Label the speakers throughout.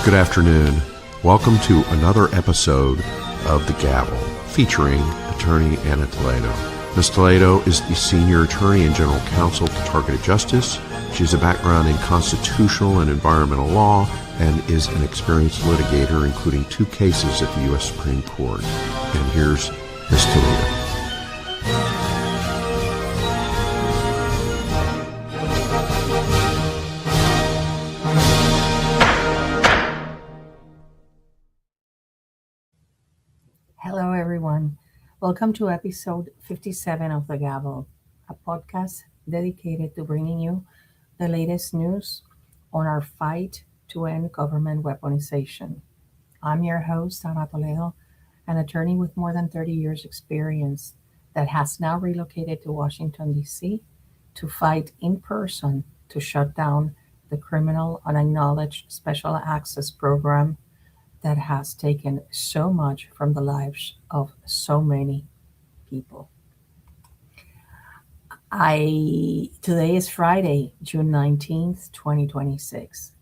Speaker 1: Good afternoon. Welcome to another episode of The Gavel, featuring attorney Ana Toledo. Ms. Toledo is the senior attorney and general counsel to Targeted Justice. She has a background in constitutional and environmental law and is an experienced litigator, including 2 cases at the U.S. Supreme Court. And here's Ms. Toledo.
Speaker 2: Hello, everyone. Welcome to episode 57 of The Gavel, a podcast dedicated to bringing you the latest news on our fight to end government weaponization. I'm your host, Ana Toledo, an attorney with more than 30 years' experience that has now relocated to Washington, D.C. to fight in person to shut down the criminal unacknowledged special access program that has taken so much from the lives of so many people. Today is Friday, June 19th, 2026,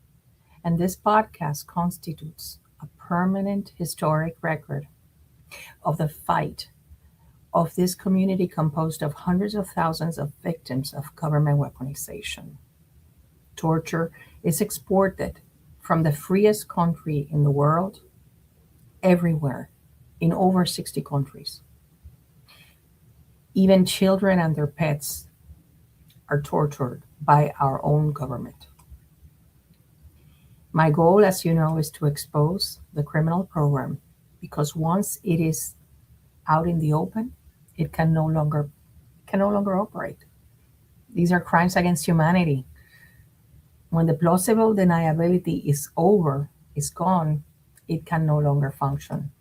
Speaker 2: and this podcast constitutes a permanent historic record of the fight of this community composed of hundreds of thousands of victims of government weaponization. Torture is exported from the freest country in the world, everywhere, in over 60 countries. Even children and their pets are tortured by our own government. My goal, as you know, is to expose the criminal program, because once it is out in the open, it can no longer operate. These are crimes against humanity. When the plausible deniability is gone, it can no longer function.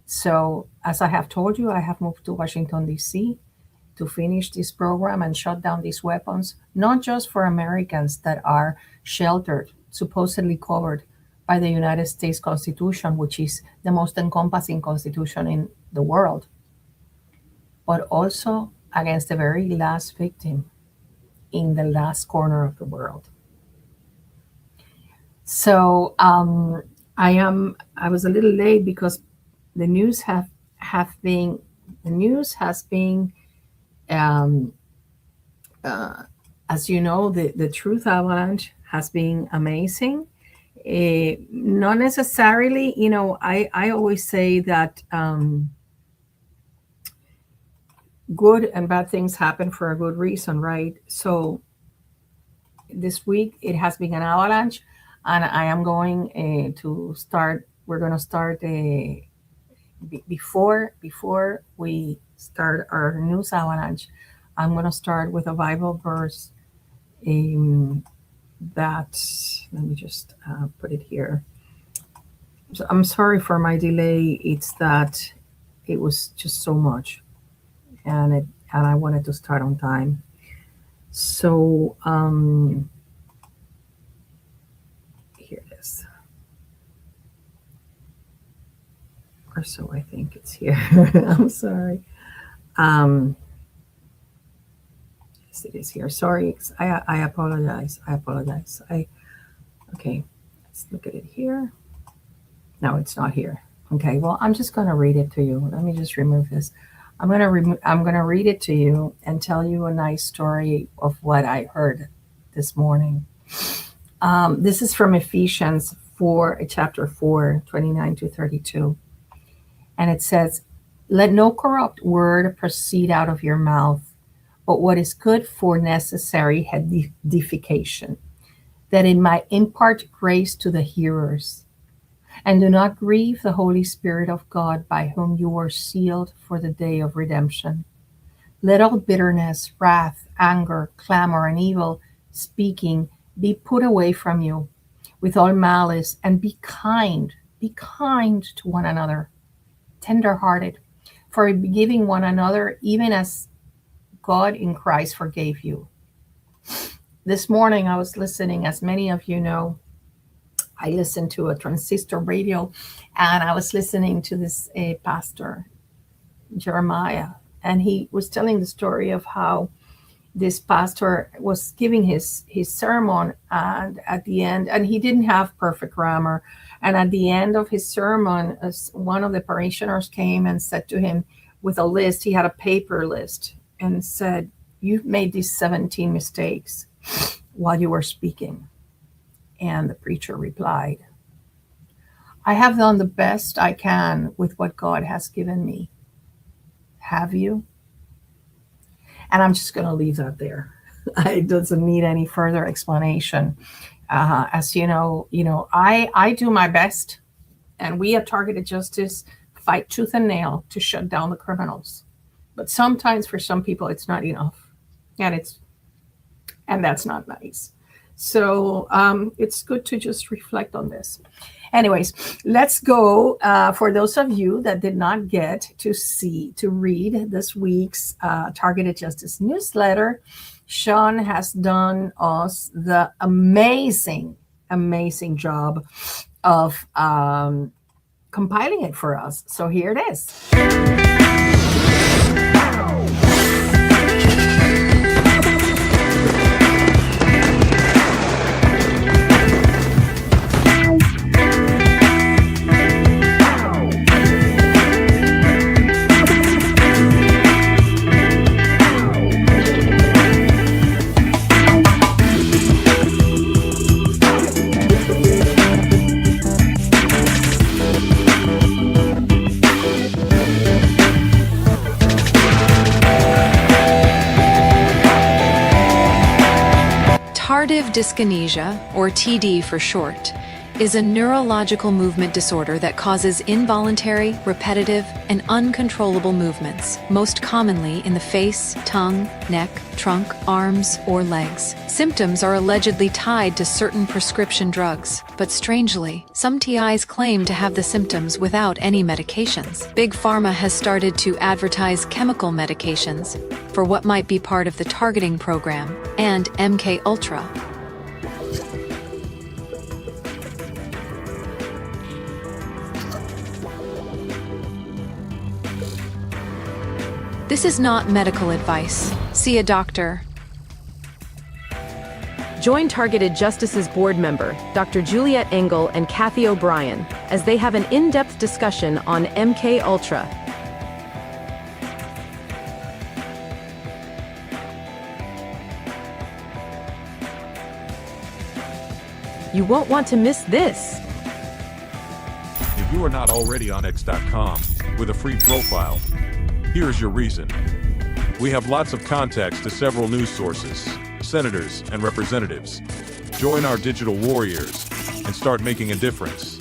Speaker 2: So, as I have told you, I have moved to Washington, D.C. to finish this program and shut down these weapons, not just for Americans that are sheltered, supposedly covered by the United States Constitution, which is the most encompassing constitution in the world, but also against the very last victim in the last corner of the world. So I was a little late because the news has been as you know, the truth avalanche has been amazing. Not necessarily, I always say that good and bad things happen for a good reason, right? So this week it has been an avalanche, and I am going to start. We're going to start before we start our news avalanche. I'm going to start with a Bible verse that, let me just put it here. So I'm sorry for my delay. It's that it was just so much, and I wanted to start on time. So here it is. Or so I think it's here. I'm sorry. Yes, it is here. Sorry, I apologize. Okay, let's look at it here. No, it's not here. Okay, well, I'm just going to read it to you. Let me just remove this. I'm going to read it to you and tell you a nice story of what I heard this morning. This is from Ephesians 4, chapter 4, 29 to 32. And it says, "Let no corrupt word proceed out of your mouth, but what is good for necessary edification, that it might impart grace to the hearers. And do not grieve the Holy Spirit of God, by whom you were sealed for the day of redemption. Let all bitterness, wrath, anger, clamor, and evil speaking be put away from you, with all malice, and be kind to one another, tender-hearted, forgiving one another, even as God in Christ forgave you." This morning I was listening, as many of you know, I listened to a transistor radio, and I was listening to this pastor, Jeremiah, and he was telling the story of how this pastor was giving his sermon, and at the end, and he didn't have perfect grammar, and at the end of his sermon, one of the parishioners came and said to him with a list, he had a paper list, and said, "You've made these 17 mistakes while you were speaking." And the preacher replied, "I have done the best I can with what God has given me. Have you?" And I'm just going to leave that there. It doesn't need any further explanation. As I do my best, and we at Targeted Justice fight tooth and nail to shut down the criminals. But sometimes for some people, it's not enough, and that's not nice. So it's good to just reflect on this. Anyways, let's go. For those of you that did not get to read this week's Targeted Justice newsletter, Sean has done us the amazing job of compiling it for us. So here it is.
Speaker 3: Tardive dyskinesia, or TD for short, is a neurological movement disorder that causes involuntary, repetitive, and uncontrollable movements, most commonly in the face, tongue, neck, trunk, arms, or legs. Symptoms are allegedly tied to certain prescription drugs, but strangely, some TIs claim to have the symptoms without any medications. Big Pharma has started to advertise chemical medications for what might be part of the targeting program, and MK Ultra. This is not medical advice. See a doctor.
Speaker 4: Join Targeted Justice's board member, Dr. Juliet Engel and Kathy O'Brien, as they have an in-depth discussion on MK Ultra. You won't want to miss this.
Speaker 5: If you are not already on X.com with a free profile, here's your reason. We have lots of contacts to several news sources, senators, and representatives. Join our digital warriors and start making a difference.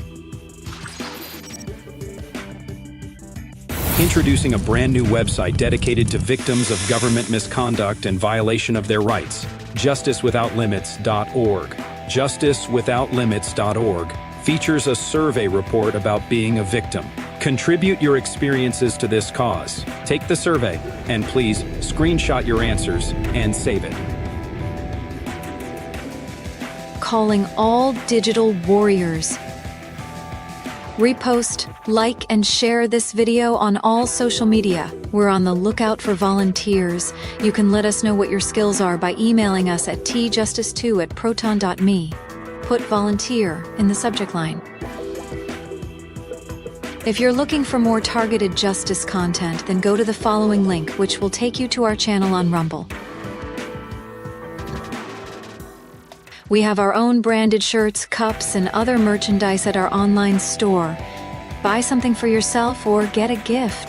Speaker 6: Introducing a brand new website dedicated to victims of government misconduct and violation of their rights, justicewithoutlimits.org. Justicewithoutlimits.org features a survey report about being a victim. Contribute your experiences to this cause. Take the survey, and please screenshot your answers and save it.
Speaker 3: Calling all digital warriors. Repost, like, and share this video on all social media. We're on the lookout for volunteers. You can let us know what your skills are by emailing us at tjustice2@proton.me. Put volunteer in the subject line. If you're looking for more targeted justice content, then go to the following link, which will take you to our channel on Rumble. We have our own branded shirts, cups, and other merchandise at our online store. Buy something for yourself or get a gift.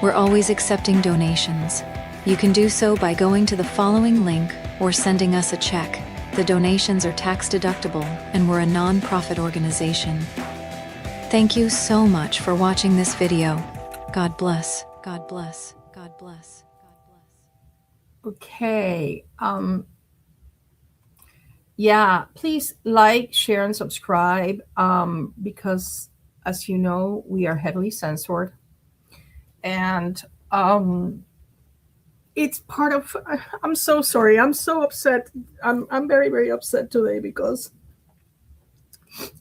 Speaker 3: We're always accepting donations. You can do so by going to the following link or sending us a check. The donations are tax deductible, and we're a non-profit organization. Thank you so much for watching this video. God bless. God bless. God bless. God bless.
Speaker 2: Okay. Yeah, please like, share, and subscribe, because, as you know, we are heavily censored. And it's part of, I'm so sorry. I'm so upset. I'm very, very upset today because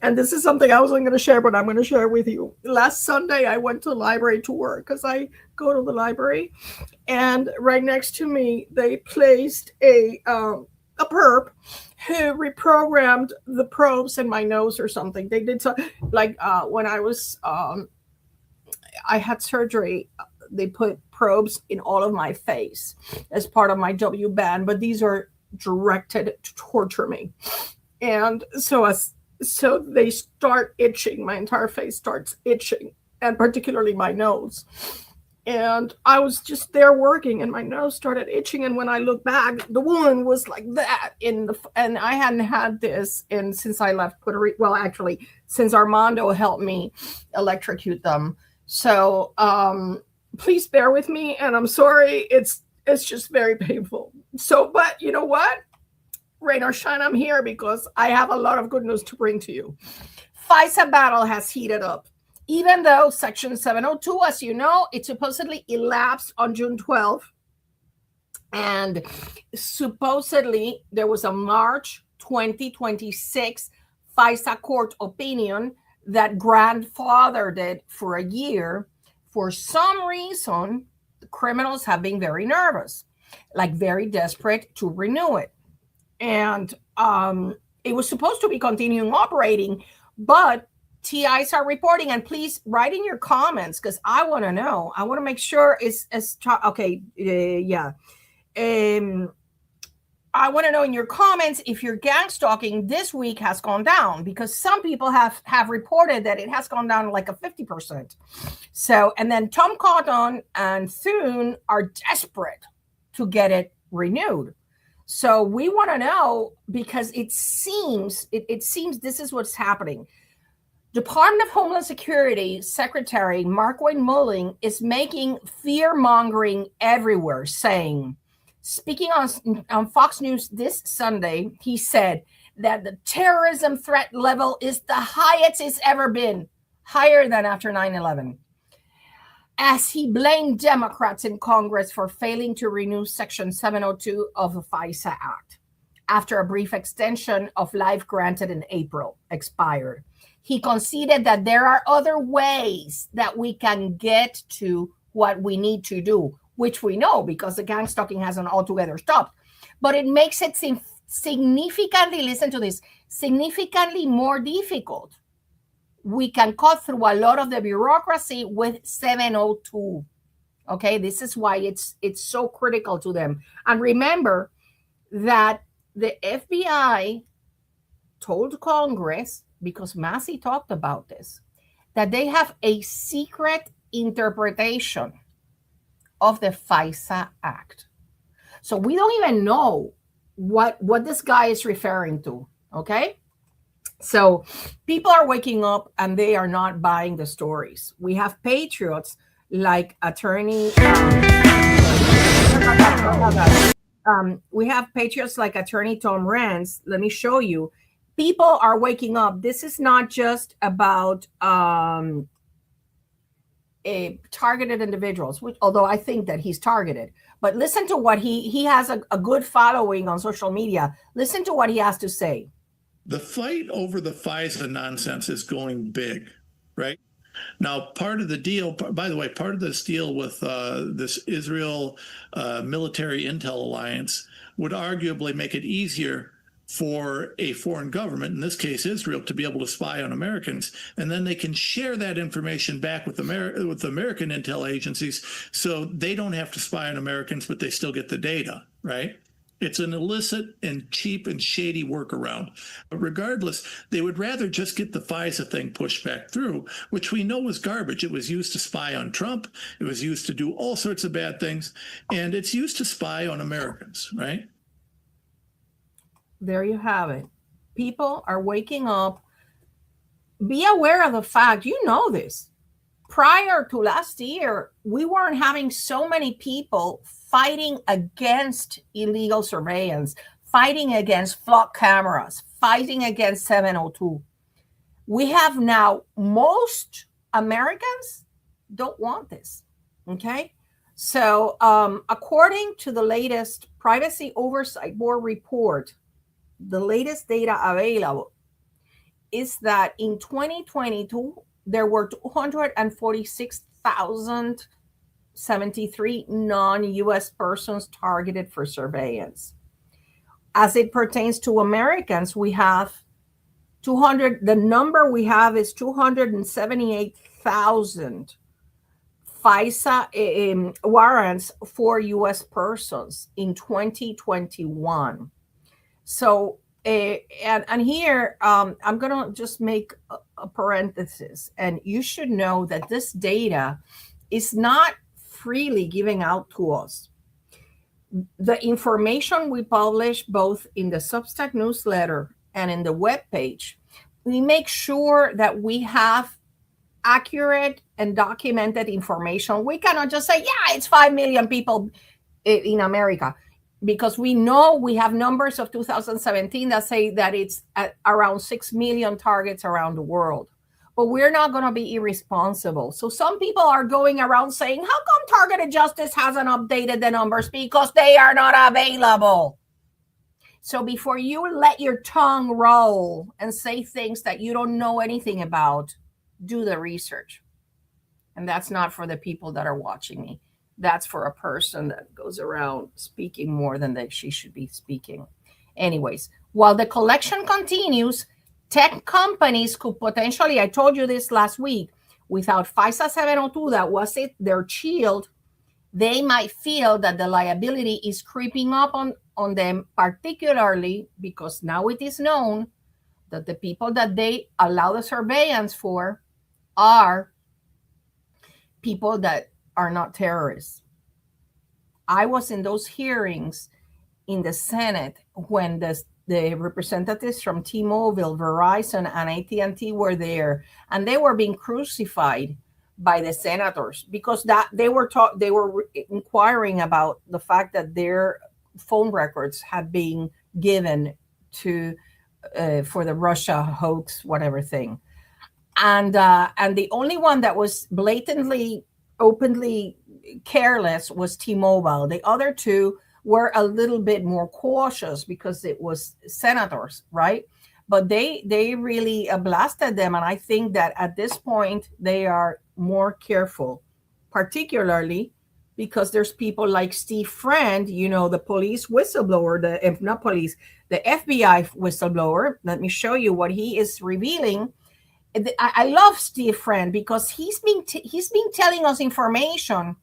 Speaker 2: And this is something I wasn't going to share, but I'm going to share with you. Last Sunday, I went to the library to work because I go to the library. And right next to me, they placed a perp who reprogrammed the probes in my nose or something. They did so, like when I was, I had surgery. They put probes in all of my face as part of my W band, but these are directed to torture me. And so they start itching. My entire face starts itching, and particularly my nose. And I was just there working, and my nose started itching. And when I look back, the wound was like that and I hadn't had this since I left Puerto Rico. Well, actually, since Armando helped me electrocute them. So please bear with me, and I'm sorry. It's just very painful. So, but you know what? Rain or shine, I'm here because I have a lot of good news to bring to you. FISA battle has heated up. Even though Section 702, as you know, it supposedly elapsed on June 12th. And supposedly there was a March 2026 FISA court opinion that grandfathered it for a year. For some reason, the criminals have been very nervous, like very desperate to renew it. And it was supposed to be continuing operating, but TIs are reporting, and please write in your comments because I want to know. I want to make sure it's okay. I want to know in your comments if your gang stalking this week has gone down, because some people have reported that it has gone down like a 50%. So, and then Tom Cotton and Thune are desperate to get it renewed. So we want to know, because it seems this is what's happening. Department of Homeland Security Secretary Markwayne Mullin is making fear-mongering everywhere, saying, speaking on Fox News this Sunday, he said that the terrorism threat level is the highest it's ever been, higher than after 9/11. As he blamed Democrats in Congress for failing to renew Section 702 of the FISA Act after a brief extension of life granted in April expired. He conceded that there are other ways that we can get to what we need to do, which we know because the gang stalking hasn't altogether stopped. But it makes it significantly, listen to this, significantly more difficult. We can cut through a lot of the bureaucracy with 702. Okay, this is why it's so critical to them. And remember that the FBI told Congress, because Massey talked about this, that they have a secret interpretation of the FISA Act. So we don't even know what this guy is referring to, okay? So people are waking up and they are not buying the stories. We have patriots like attorney. We have patriots like attorney Tom Rance. Let me show you. People are waking up. This is not just about targeted individuals, which, although I think that he's targeted. But listen to what he has a good following on social media. Listen to what he has to say.
Speaker 7: The fight over the FISA nonsense is going big, right? Now, part of the deal, by the way, part of this deal with this Israel military intel alliance would arguably make it easier for a foreign government, in this case Israel, to be able to spy on Americans, and then they can share that information back with American intel agencies, so they don't have to spy on Americans, but they still get the data, right? It's an illicit and cheap and shady workaround. But regardless, they would rather just get the FISA thing pushed back through, which we know was garbage. It was used to spy on Trump. It was used to do all sorts of bad things. And it's used to spy on Americans, right?
Speaker 2: There you have it. People are waking up. Be aware of the fact, you know this. Prior to last year, we weren't having so many people fighting against illegal surveillance, fighting against flock cameras, fighting against 702. We have now, most Americans don't want this, okay? So according to the latest Privacy Oversight Board report, the latest data available, is that in 2022, there were 246,073 non-US persons targeted for surveillance. As it pertains to Americans, we have the number we have is 278,000 FISA warrants for US persons in 2021. So, and here, I'm going to just make a parenthesis, and you should know that this data is not freely given out to us. The information we publish both in the Substack newsletter and in the webpage, we make sure that we have accurate and documented information. We cannot just say, yeah, it's 5 million people in America, because we know we have numbers of 2017 that say that it's at around 6 million targets around the world. But we're not going to be irresponsible. So some people are going around saying, how come Targeted Justice hasn't updated the numbers? Because they are not available. So before you let your tongue roll and say things that you don't know anything about, do the research. And that's not for the people that are watching me. That's for a person that goes around speaking more than she should be speaking. Anyways, while the collection continues, tech companies could potentially, I told you this last week, without FISA 702, that was their shield, they might feel that the liability is creeping up on them, particularly because now it is known that the people that they allow the surveillance for are people that are not terrorists. I was in those hearings in the Senate when the representatives from T-Mobile, Verizon, and AT&T were there, and they were being crucified by the senators because that they were inquiring about the fact that their phone records had been given to for the Russia hoax, whatever thing, and the only one that was blatantly, openly careless was T-Mobile. The other two were a little bit more cautious because it was senators, right? But they really blasted them. And I think that at this point, they are more careful, particularly because there's people like Steve Friend, the police whistleblower, the FBI whistleblower. Let me show you what he is revealing. I love Steve Friend because he's been telling us information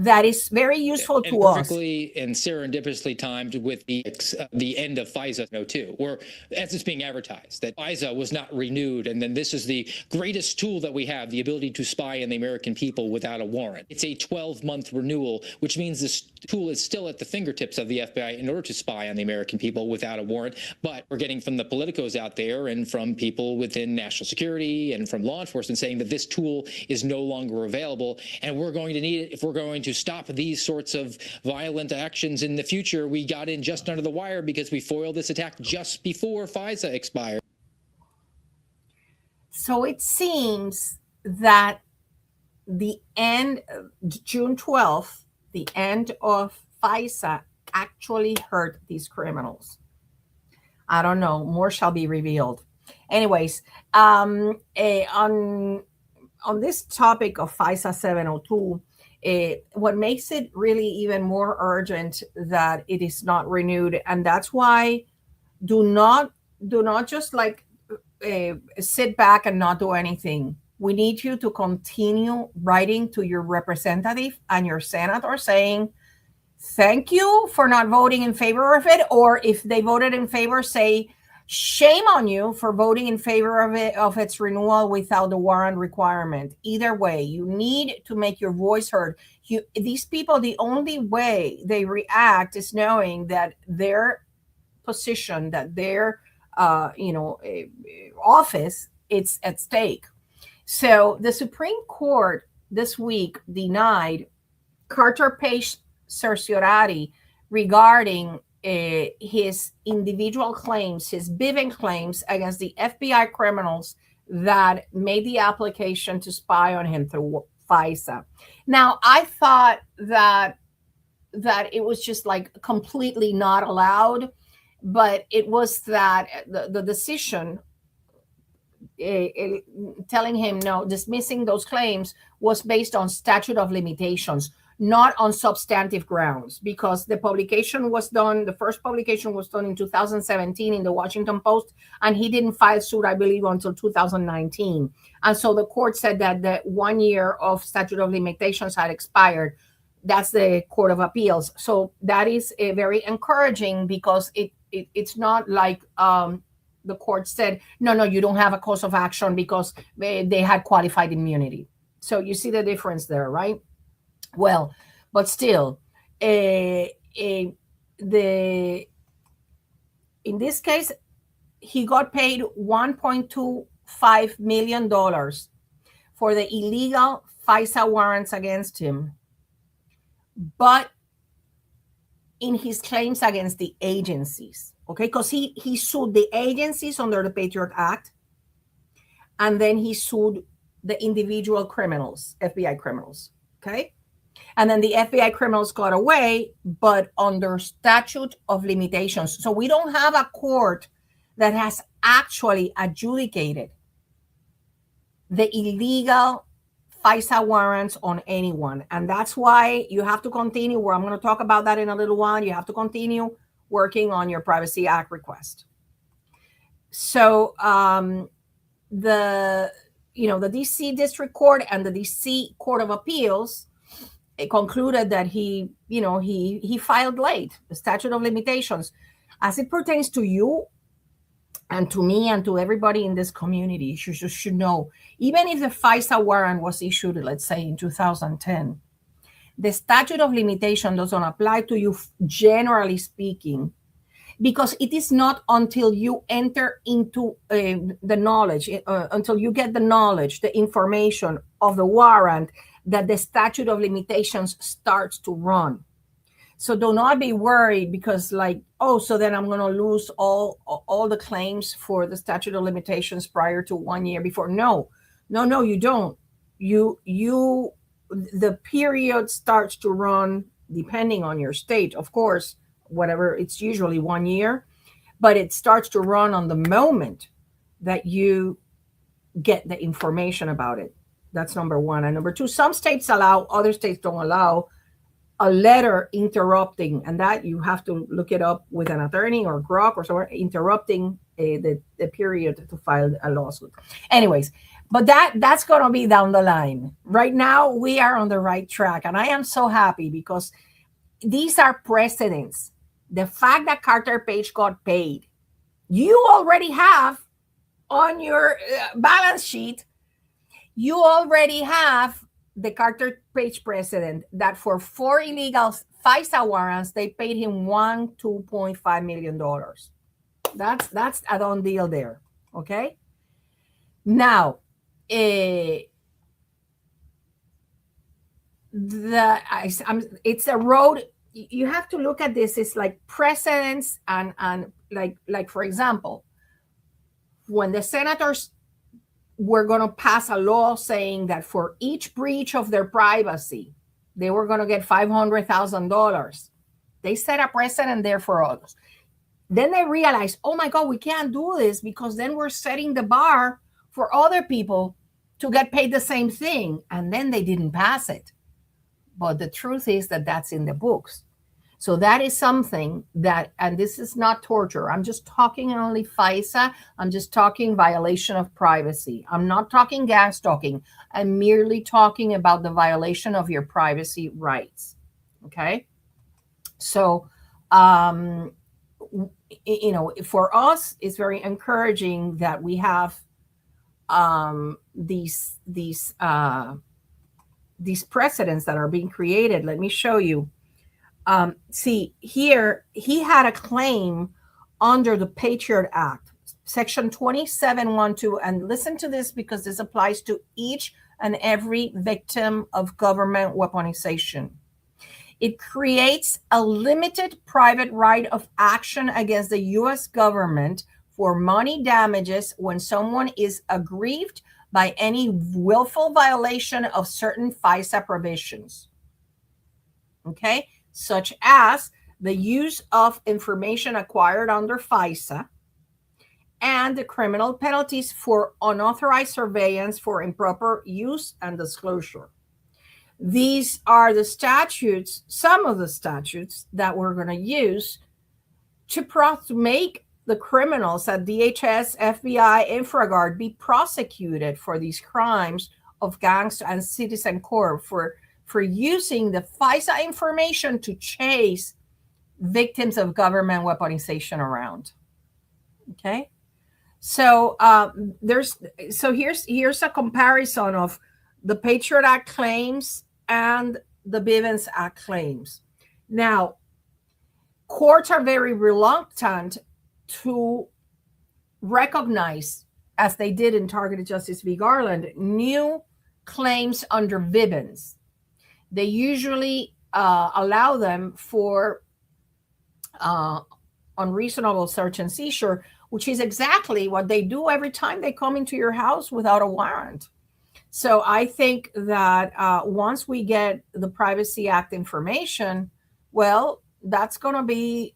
Speaker 2: that is very useful to us.
Speaker 8: Perfectly and serendipitously timed with the end of FISA 02, where as it's being advertised, that FISA was not renewed, and then this is the greatest tool that we have, the ability to spy on the American people without a warrant. It's a 12-month renewal, which means this tool is still at the fingertips of the FBI in order to spy on the American people without a warrant. But we're getting from the politicos out there and from people within national security and from law enforcement saying that this tool is no longer available, and we're going to need it if we're going to stop these sorts of violent actions in the future. We got in just under the wire because we foiled this attack just before FISA expired.
Speaker 2: So it seems that the end, June 12th, the end of FISA actually hurt these criminals. I don't know. More shall be revealed. Anyways, on this topic of FISA 702, what makes it really even more urgent that it is not renewed, and that's why do not just sit back and not do anything. We need you to continue writing to your representative and your senator saying thank you for not voting in favor of it, or if they voted in favor, say shame on you for voting in favor of its renewal without the warrant requirement. Either way, you need to make your voice heard. These people, the only way they react is knowing that their position, that their office, it's at stake. So the Supreme Court this week denied Carter Page certiorari regarding his individual claims, his Bivens claims against the FBI criminals that made the application to spy on him through FISA. Now, I thought that it was just completely not allowed, but it was that the decision telling him no, dismissing those claims was based on statute of limitations, not on substantive grounds, because the first publication was done in 2017 in the Washington Post, and he didn't file suit, I believe, until 2019. And so the court said that the 1 year of statute of limitations had expired. That's the Court of Appeals. So that is very encouraging, because it's not like the court said, no, you don't have a cause of action because they had qualified immunity. So you see the difference there, right? Well, but still, in this case, he got paid $1.25 million for the illegal FISA warrants against him, but in his claims against the agencies, okay? Because he sued the agencies under the Patriot Act, and then he sued the individual criminals, FBI criminals, okay? And then the FBI criminals got away, but under statute of limitations. So we don't have a court that has actually adjudicated the illegal FISA warrants on anyone. And that's why you have to continue, where I'm going to talk about that in a little while. You have to continue working on your Privacy Act request. So the DC District Court and the DC Court of Appeals, it concluded that he filed late, the statute of limitations. As it pertains to you and to me and to everybody in this community, you should know, even if the FISA warrant was issued, let's say in 2010, the statute of limitation doesn't apply to you, generally speaking, because it is not until you enter into the knowledge, until you get the knowledge, the information of the warrant, that the statute of limitations starts to run. So do not be worried, because so then I'm going to lose all the claims for the statute of limitations prior to 1 year before. No, you don't. The period starts to run depending on your state, of course, whatever, it's usually 1 year, but it starts to run on the moment that you get the information about it. That's number one. And number two, some states allow, other states don't allow a letter interrupting, and that you have to look it up with an attorney or Grok or somewhere, interrupting the period to file a lawsuit. Anyways, but that's going to be down the line. Right now, we are on the right track, and I am so happy, because these are precedents. The fact that Carter Page got paid, you already have on your balance sheet, you already have the Carter Page precedent that for 4 illegal FISA warrants, they paid him $2.5 million. That's a done deal there, okay? Now, it's a road. You have to look at this. It's like precedents and like for example, when the senators were going to pass a law saying that for each breach of their privacy, they were going to get $500,000. They set a precedent there for others. Then they realized, oh my God, we can't do this, because then we're setting the bar for other people to get paid the same thing. And then they didn't pass it. But the truth is that that's in the books. So that is something that, and this is not torture. I'm just talking only FISA. I'm just talking violation of privacy. I'm not talking gang stalking. I'm merely talking about the violation of your privacy rights. Okay. So, for us, it's very encouraging that we have these precedents that are being created. Let me show you. See here, he had a claim under the Patriot Act, Section 2712, and listen to this, because this applies to each and every victim of government weaponization. It creates a limited private right of action against the U.S. government for money damages when someone is aggrieved by any willful violation of certain FISA provisions. Okay? Such as the use of information acquired under FISA and the criminal penalties for unauthorized surveillance for improper use and disclosure. These are the statutes, some of the statutes that we're going to use to make the criminals at DHS, FBI, InfraGard be prosecuted for these crimes of gangs and Citizen Corp for using the FISA information to chase victims of government weaponization around. Okay, so here's a comparison of the Patriot Act claims and the Bivens Act claims. Now, courts are very reluctant to recognize, as they did in Targeted Justice v. Garland, new claims under Bivens. They usually allow them for unreasonable search and seizure, which is exactly what they do every time they come into your house without a warrant. So I think that once we get the Privacy Act information, well, that's going to be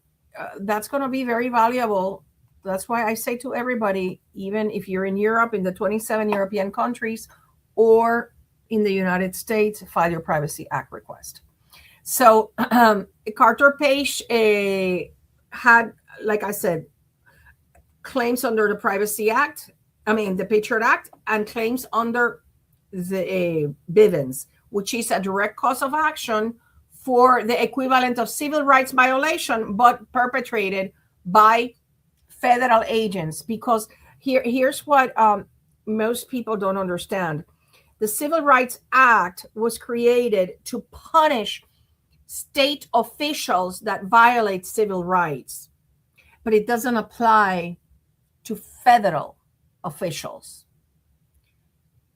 Speaker 2: very valuable. That's why I say to everybody, even if you're in Europe, in the 27 European countries, or in the United States, file your Privacy Act request. So Carter Page had, like I said, claims under the Privacy Act, the Patriot Act, and claims under the Bivens, which is a direct cause of action for the equivalent of civil rights violation, but perpetrated by federal agents. Because here's what most people don't understand. The Civil Rights Act was created to punish state officials that violate civil rights, but it doesn't apply to federal officials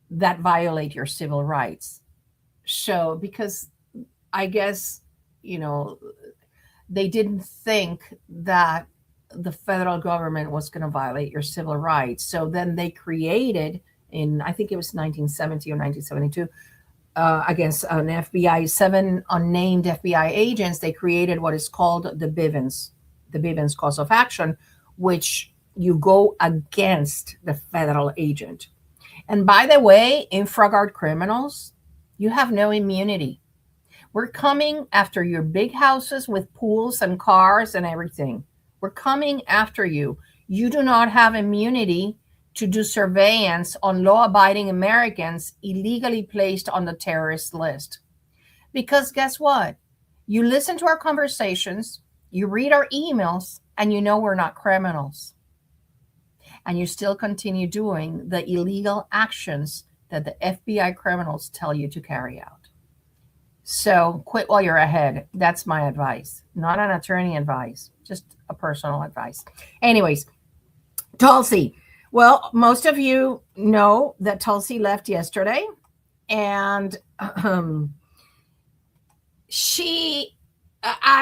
Speaker 2: that violate your civil rights. So, because I guess, they didn't think that the federal government was going to violate your civil rights. So then they created in, I think it was 1970 or 1972, against an FBI, 7 unnamed FBI agents, they created what is called the Bivens cause of action, which you go against the federal agent. And by the way, InfraGard criminals, you have no immunity. We're coming after your big houses with pools and cars and everything. We're coming after you. You do not have immunity to do surveillance on law-abiding Americans illegally placed on the terrorist list. Because guess what? You listen to our conversations, you read our emails, and you know we're not criminals. And you still continue doing the illegal actions that the FBI criminals tell you to carry out. So quit while you're ahead. That's my advice. Not an attorney advice, just a personal advice. Anyways, Tulsi. Well, most of you know that Tulsi left yesterday, and I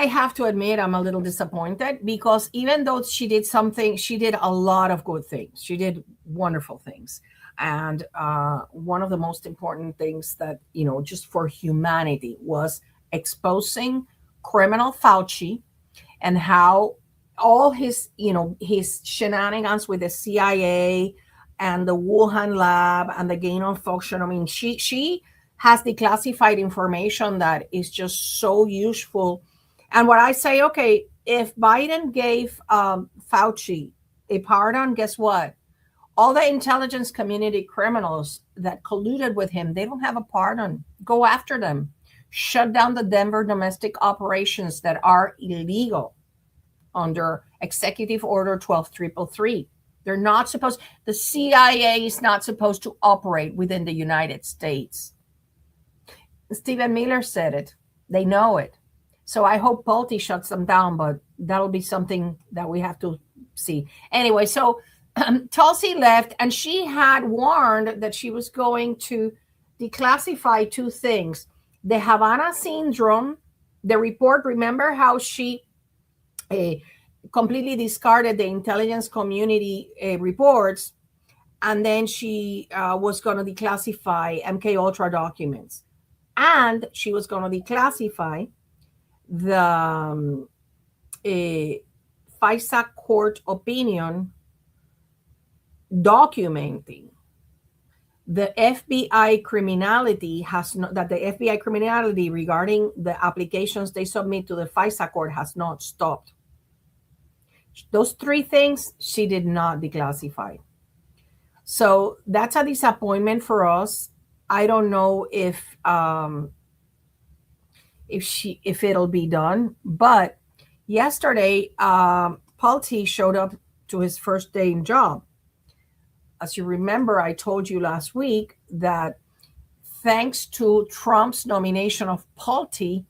Speaker 2: have to admit, I'm a little disappointed, because even though she did something, she did a lot of good things. She did wonderful things. And one of the most important things that, just for humanity, was exposing criminal Fauci and how all his shenanigans with the CIA and the Wuhan lab and the gain of function. She has declassified information that is just so useful. And what I say, okay, if Biden gave Fauci a pardon, guess what? All the intelligence community criminals that colluded with him, they don't have a pardon. Go after them. Shut down the Denver domestic operations that are illegal under Executive Order 12333. They're not supposed, the CIA is not supposed to operate within the United States. Stephen Miller said it. They know it. So I hope Pulte shuts them down, but that'll be something that we have to see. Anyway, so Tulsi left, and she had warned that she was going to declassify 2 things. The Havana syndrome, the report, remember how she completely discarded the intelligence community reports, and then she was going to declassify MK Ultra documents, and she was going to declassify the FISA court opinion documenting the FBI criminality that the FBI criminality regarding the applications they submit to the FISA court has not stopped. Those three things she did not declassify. So that's a disappointment for us. I don't know if it'll be done, but yesterday Paul T showed up to his first day in job. As you remember, I told you last week that thanks to Trump's nomination of Paul T,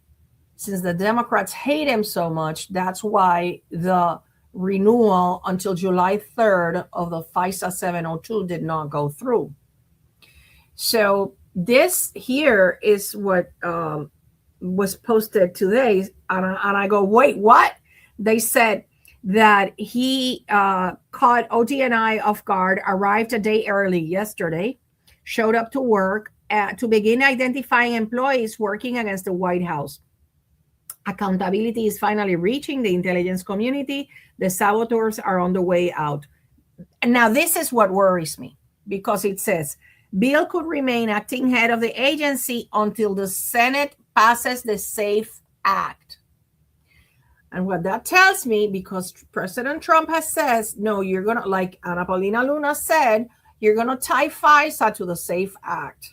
Speaker 2: since the Democrats hate him so much, that's why the renewal until July 3rd of the FISA 702 did not go through. So this here is what was posted today. And I go, wait, what? They said that he caught ODNI off guard, arrived a day early yesterday, showed up to work to begin identifying employees working against the White House. Accountability is finally reaching the intelligence community. The saboteurs are on the way out. And now this is what worries me, because it says Bill could remain acting head of the agency until the Senate passes the SAFE Act. And what that tells me, because President Trump has says, no, you're going to, like Ana Paulina Luna said, you're going to tie FISA to the SAFE Act.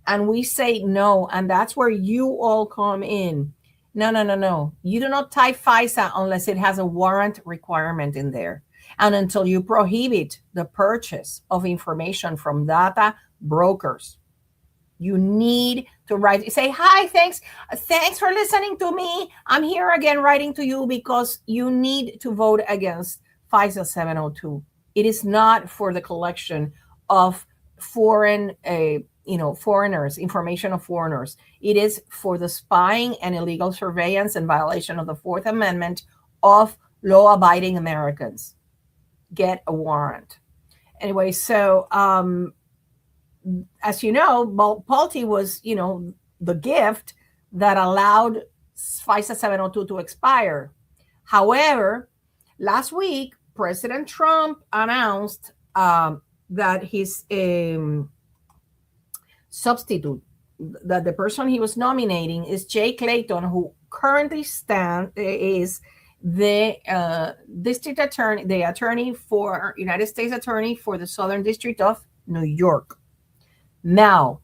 Speaker 2: And we say no, and that's where you all come in. No. You do not tie FISA unless it has a warrant requirement in there. And until you prohibit the purchase of information from data brokers. You need to write, say, hi, thanks for listening to me. I'm here again writing to you because you need to vote against FISA 702. It is not for the collection of foreigners, information of foreigners. It is for the spying and illegal surveillance and violation of the Fourth Amendment of law-abiding Americans. Get a warrant. Anyway, so as you know, Paul T was, the gift that allowed FISA 702 to expire. However, last week, President Trump announced that his substitute, that the person he was nominating is Jay Clayton, who currently is the district attorney, United States attorney for the Southern District of New York. Now,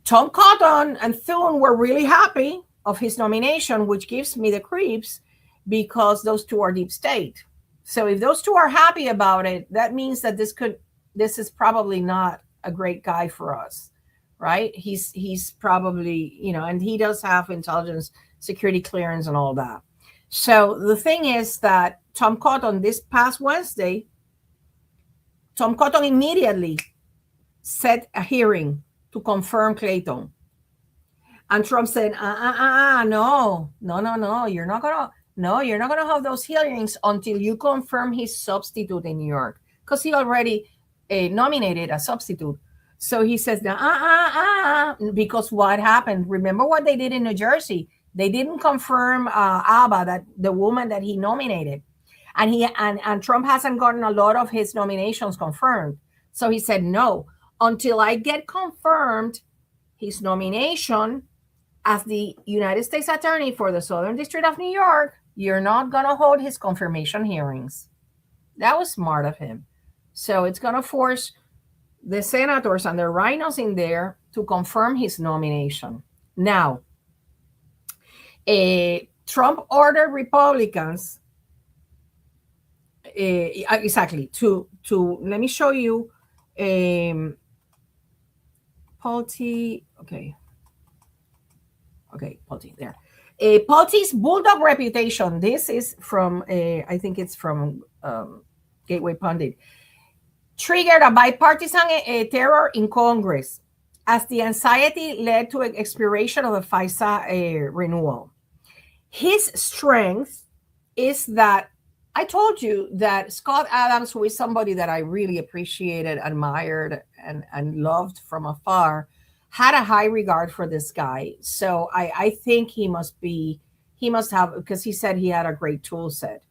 Speaker 2: Tom Cotton and Thune were really happy of his nomination, which gives me the creeps because those two are deep state. So if those two are happy about it, that means that this is probably not a great guy for us, right? He's probably, and he does have intelligence security clearance and all that. So the thing is that Tom Cotton, this past Wednesday, Tom Cotton immediately set a hearing to confirm Clayton. And Trump said, no, you're not gonna have those hearings until you confirm his substitute in New York, because he already nominated a substitute. So he says, because what happened? Remember what they did in New Jersey? They didn't confirm Abba, that the woman that he nominated, and Trump hasn't gotten a lot of his nominations confirmed. So he said, no, until I get confirmed his nomination as the United States Attorney for the Southern District of New York, you're not going to hold his confirmation hearings. That was smart of him. So it's going to force the senators and the rhinos in there to confirm his nomination. Now, Trump ordered Republicans exactly to let me show you Paul T. Okay, Paul T. There. Paul T's bulldog reputation. This is from I think it's from Gateway Pundit. Triggered a bipartisan terror in Congress as the anxiety led to an expiration of the FISA renewal. His strength is that I told you that Scott Adams, who is somebody that I really appreciated, admired, and loved from afar, had a high regard for this guy. So I think he must have, because he said he had a great tool set.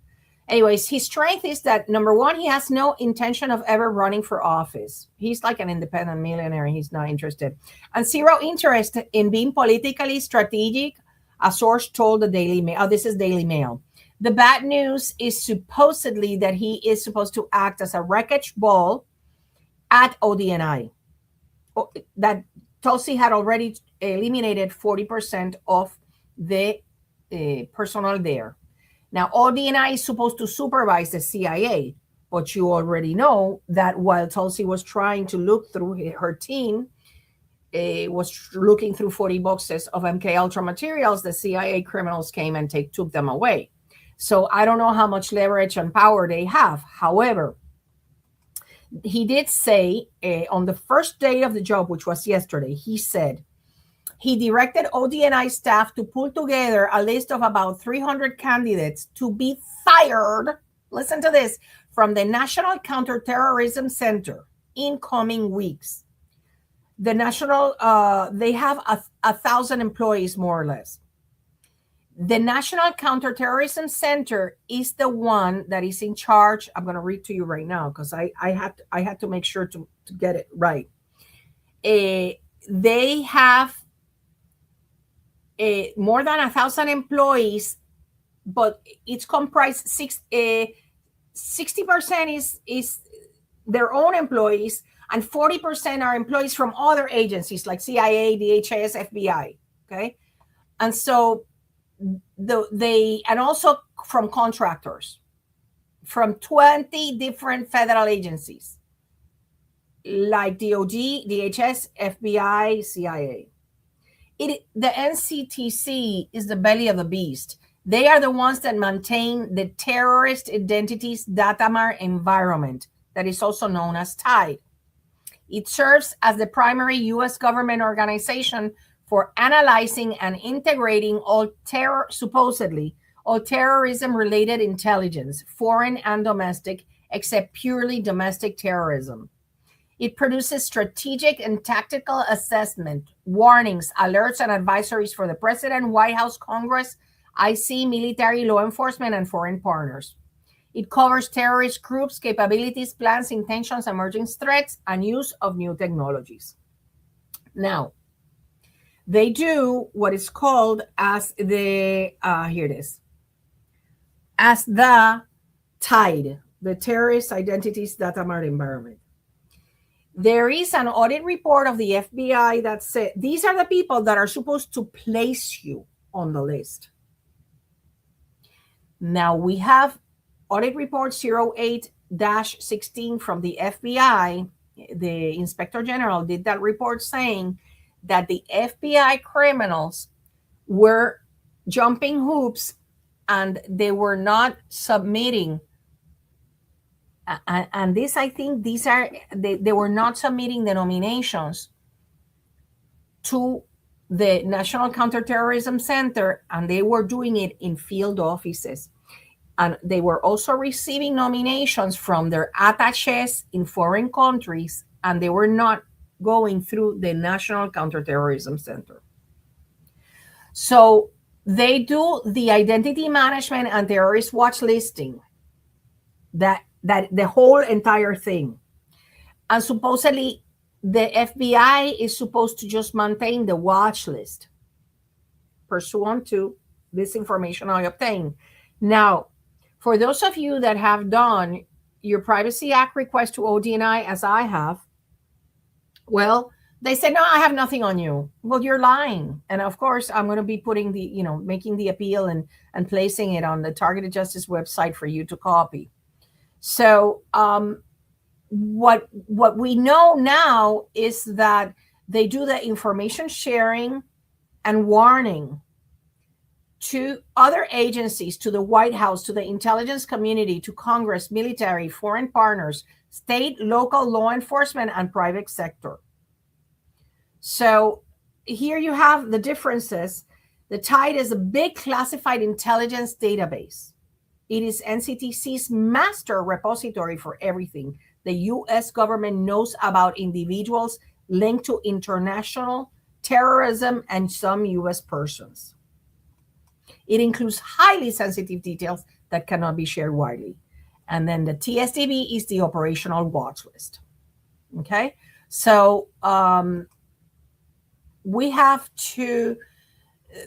Speaker 2: Anyways, his strength is that, number one, he has no intention of ever running for office. He's like an independent millionaire. He's not interested. And zero interest in being politically strategic, a source told the Daily Mail. Oh, this is Daily Mail. The bad news is supposedly that he is supposed to act as a wreckage ball at ODNI. That Tulsi had already eliminated 40% of the personnel there. Now, ODNI is supposed to supervise the CIA, but you already know that while Tulsi was trying to look through her team, was looking through 40 boxes of MK Ultra materials, the CIA criminals came and took them away. So I don't know how much leverage and power they have. However, he did say on the first day of the job, which was yesterday, he said, he directed ODNI staff to pull together a list of about 300 candidates to be fired, listen to this, from the National Counterterrorism Center in coming weeks. The national, they have 1,000 employees, more or less. The National Counterterrorism Center is the one that is in charge. I'm going to read to you right now because I had to make sure to get it right. They have more than 1,000 employees, but it's comprised 60% is their own employees, and 40% are employees from other agencies like CIA, DHS, FBI. Okay, and so and also from contractors from 20 different federal agencies like DOD, DHS, FBI, CIA. The NCTC is the belly of the beast. They are the ones that maintain the terrorist identities datamar environment that is also known as TIDE. It serves as the primary U.S. government organization for analyzing and integrating all terrorism-related intelligence, foreign and domestic, except purely domestic terrorism. It produces strategic and tactical assessment, warnings, alerts, and advisories for the President, White House, Congress, IC, military, law enforcement, and foreign partners. It covers terrorist groups, capabilities, plans, intentions, emerging threats, and use of new technologies. Now, they do what is called as the, here it is, as the TIDE, the Terrorist Identities Data Mart Environment. There is an audit report of the FBI that said these are the people that are supposed to place you on the list. Now we have audit report 08-16 from the FBI. The Inspector General did that report saying that the FBI criminals were jumping hoops and they were not submitting. And this, I think, they were not submitting the nominations to the National Counterterrorism Center, and they were doing it in field offices. And they were also receiving nominations from their attaches in foreign countries, and they were not going through the National Counterterrorism Center. So they do the identity management and terrorist watch listing, that the whole entire thing. And supposedly the FBI is supposed to just maintain the watch list pursuant to this information I obtained. Now, for those of you that have done your Privacy Act request to ODNI, as I have, well, they said, no, I have nothing on you. Well, you're lying. And of course, I'm going to be putting the, making the appeal and placing it on the Targeted Justice website for you to copy. So what we know now is that they do the information sharing and warning to other agencies, to the White House, to the intelligence community, to Congress, military, foreign partners, state, local law enforcement, and private sector. So here you have the differences. The TIDE is a big classified intelligence database. It is NCTC's master repository for everything the U.S. government knows about individuals linked to international terrorism and some U.S. persons. It includes highly sensitive details that cannot be shared widely. And then the TSDB is the operational watch list. Okay, so we have to,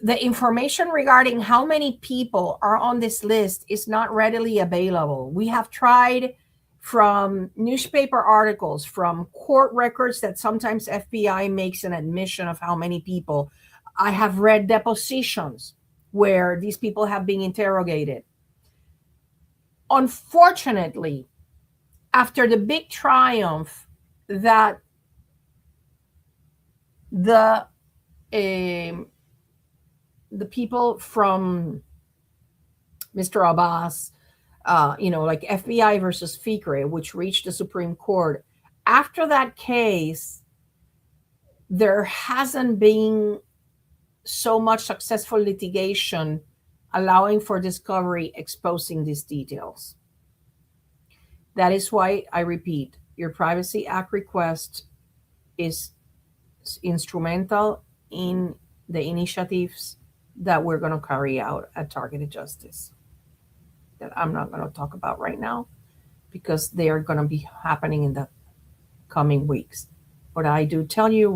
Speaker 2: the information regarding how many people are on this list is not readily available. We have tried from newspaper articles, from court records that sometimes FBI makes an admission of how many people. I have read depositions where these people have been interrogated. Unfortunately, after the big triumph that the people from Mr. Abbas, like FBI versus FICRE, which reached the Supreme Court, after that case, there hasn't been so much successful litigation allowing for discovery, exposing these details. That is why I repeat, your Privacy Act request is instrumental in the initiatives that we're going to carry out at Targeted Justice, that I'm not going to talk about right now because they are going to be happening in the coming weeks. But I do tell you,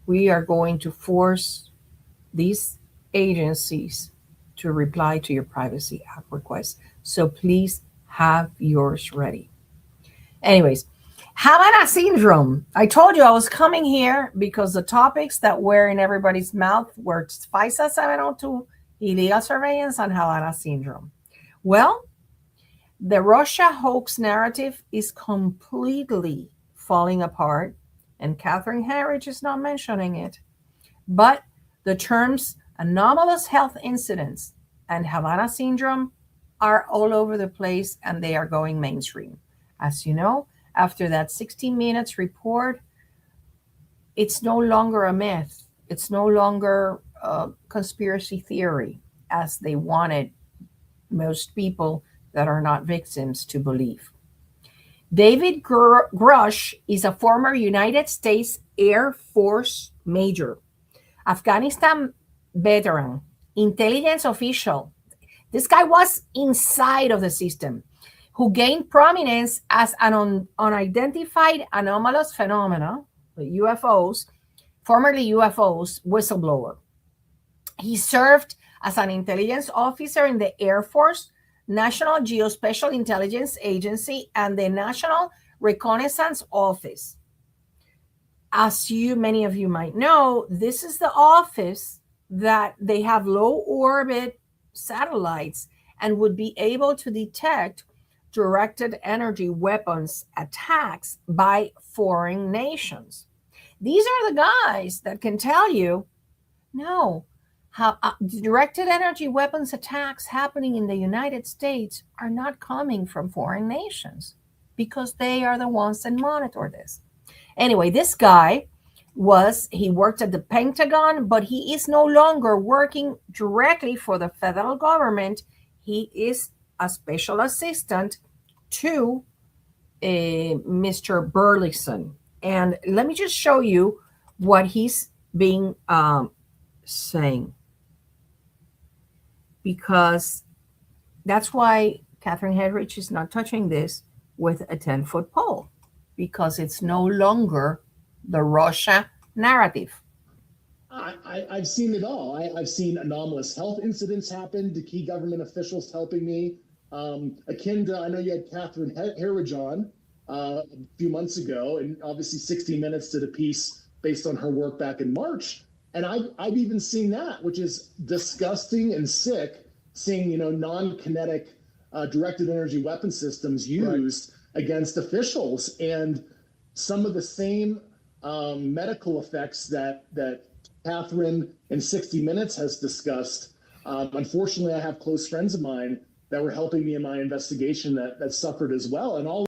Speaker 2: we are going to force these agencies to reply to your Privacy Act request. So please have yours ready. Anyways, Havana syndrome. I told you I was coming here because the topics that were in everybody's mouth were FISA 702, illegal surveillance, and Havana syndrome. Well, the Russia hoax narrative is completely falling apart, and Catherine Herridge is not mentioning it. But the terms anomalous health incidents and Havana syndrome are all over the place, and they are going mainstream. As you know, after that 60 Minutes report, it's no longer a myth. It's no longer a conspiracy theory, as they wanted most people that are not victims to believe. David Grush is a former United States Air Force major, Afghanistan veteran, intelligence official. This guy was inside of the system, who gained prominence as an unidentified anomalous phenomena, UFOs, formerly UFOs, whistleblower. He served as an intelligence officer in the Air Force, National Geospatial Intelligence Agency, and the National Reconnaissance Office. As many of you might know, this is the office that they have low orbit satellites and would be able to detect directed energy weapons attacks by foreign nations. These are the guys that can tell you, no, how directed energy weapons attacks happening in the United States are not coming from foreign nations, because they are the ones that monitor this. Anyway, this guy he worked at the Pentagon, but he is no longer working directly for the federal government. He is a special assistant to Mr. Burleson. And let me just show you what he's being saying, because that's why Catherine Herridge is not touching this with a 10-foot pole, because it's no longer the Russia narrative.
Speaker 9: I've seen it all. I've seen anomalous health incidents happen to key government officials helping me. Akin to, I know you had Catherine Herridge on a few months ago, and obviously 60 Minutes did a piece based on her work back in March. And I've even seen that, which is disgusting and sick, seeing non-kinetic directed energy weapon systems used against officials, and some of the same medical effects that Catherine in 60 Minutes has discussed. Unfortunately, I have close friends of mine that were helping me in my investigation that suffered as well. And all.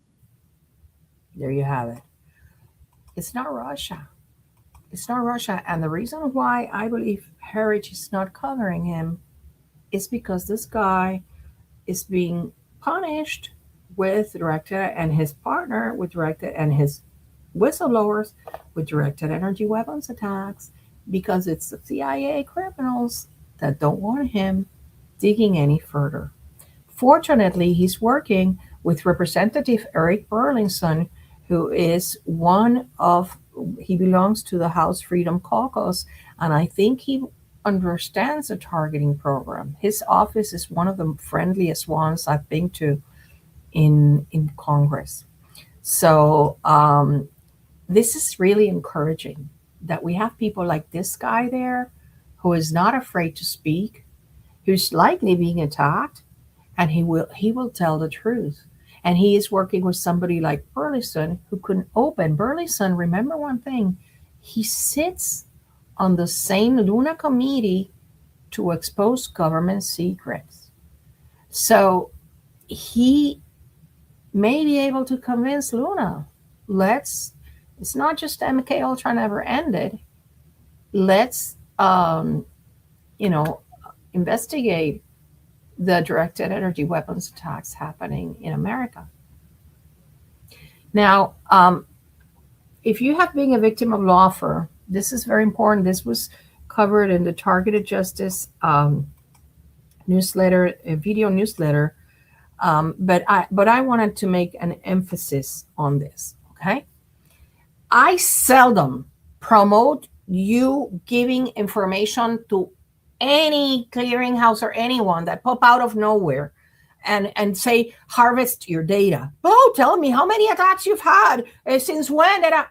Speaker 2: There you have it. It's not Russia. It's not Russia. And the reason why I believe Herridge is not covering him is because this guy is being punished with directed, and his partner with directed, and his whistleblowers with directed energy weapons attacks, because it's the CIA criminals that don't want him digging any further. Fortunately, he's working with Representative Eric Burlington, who is he belongs to the House Freedom Caucus, and I think he understands the targeting program. His office is one of the friendliest ones I've been to in Congress. So this is really encouraging that we have people like this guy there who is not afraid to speak, who's likely being attacked, and he will tell the truth. And he is working with somebody like Burleson who can open. Burleson, remember one thing, he sits on the same Luna committee to expose government secrets. So he may be able to convince Luna, it's not just MK Ultra never ended. Let's investigate the directed energy weapons attacks happening in America. Now, if you have been a victim of lawfare, this is very important. This was covered in the Targeted Justice newsletter, a video newsletter. But I wanted to make an emphasis on this. Okay, I seldom promote you giving information to any clearinghouse or anyone that pop out of nowhere and say, harvest your data. Oh, tell me how many attacks you've had, since when that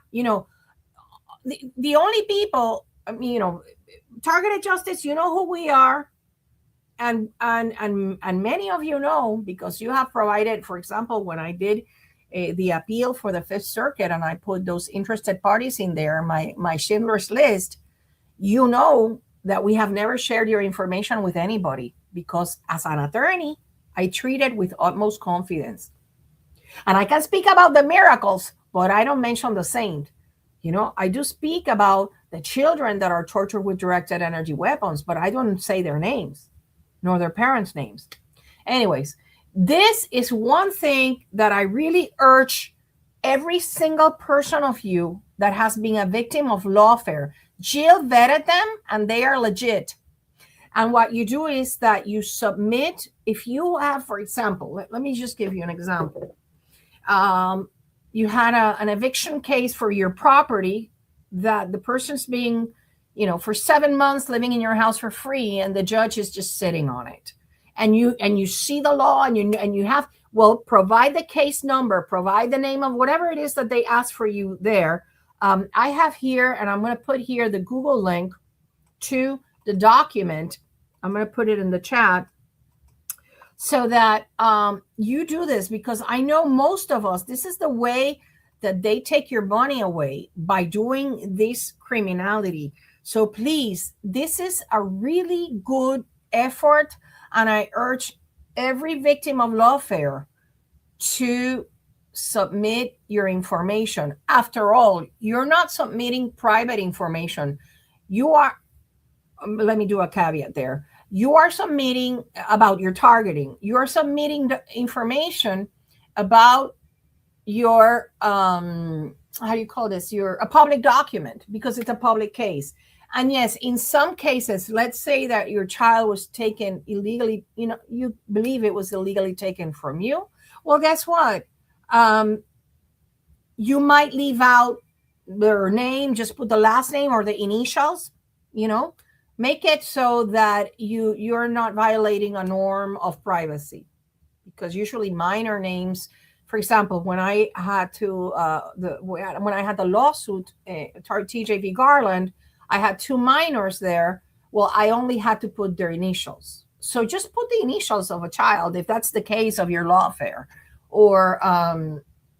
Speaker 2: the only people, Targeted Justice, who we are, and many of you know, because you have provided, for example, when I did the appeal for the Fifth Circuit and I put those interested parties in there, my Schindler's List, that we have never shared your information with anybody, because as an attorney, I treat it with utmost confidence. And I can speak about the miracles, but I don't mention the saint. I do speak about the children that are tortured with directed energy weapons, but I don't say their names, nor their parents' names. Anyways, this is one thing that I really urge every single person of you that has been a victim of lawfare. Jill vetted them and they are legit. And what you do is that you submit, if you have, for example, let me just give you an example. You had an eviction case for your property that the person's being, for 7 months living in your house for free, and the judge is just sitting on it. And you see the law, and you have, provide the case number, provide the name of whatever it is that they ask for you there. I have here, and I'm going to put here the Google link to the document. I'm going to put it in the chat so that you do this, because I know most of us, this is the way that they take your money away, by doing this criminality. So please, this is a really good effort, and I urge every victim of lawfare to submit your information. After all, you're not submitting private information. You are, let me do a caveat there. You are submitting about your targeting. You are submitting the information about your, how do you call this? A public document, because it's a public case. And yes, in some cases, let's say that your child was taken illegally, you believe it was illegally taken from you. Well, guess what? You might leave out their name, just put the last name or the initials, make it so that you're not violating a norm of privacy, because usually minor names, for example, when I had when I had the lawsuit, TJ v. Garland, I had 2 minors there. Well, I only had to put their initials. So just put the initials of a child, if that's the case of your lawfare. Or,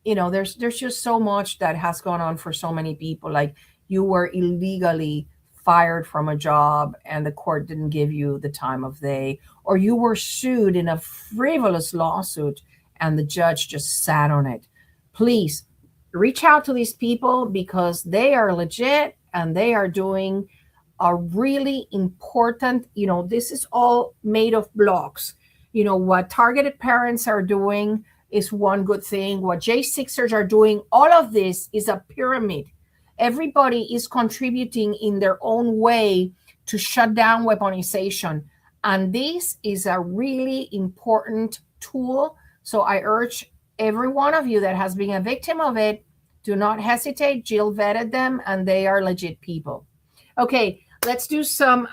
Speaker 2: there's just so much that has gone on for so many people. Like, you were illegally fired from a job and the court didn't give you the time of day, or you were sued in a frivolous lawsuit and the judge just sat on it. Please reach out to these people, because they are legit and they are doing a really important, this is all made of blocks. What targeted parents are doing is one good thing. What J6ers are doing, all of this is a pyramid. Everybody is contributing in their own way to shut down weaponization. And this is a really important tool. So I urge every one of you that has been a victim of it, do not hesitate. Jill vetted them, and they are legit people. Okay, let's do some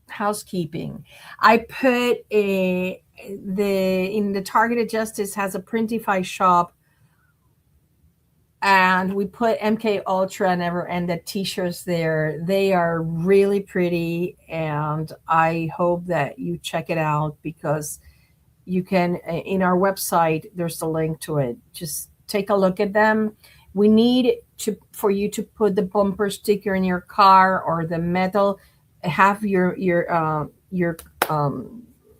Speaker 2: housekeeping. I put in the Targeted Justice has a Printify shop, and we put MK Ultra Never Ended t-shirts there. They are really pretty, and I hope that you check it out, because you can, in our website, there's a link to it. Just take a look at them. We need for you to put the bumper sticker in your car, or the metal, have your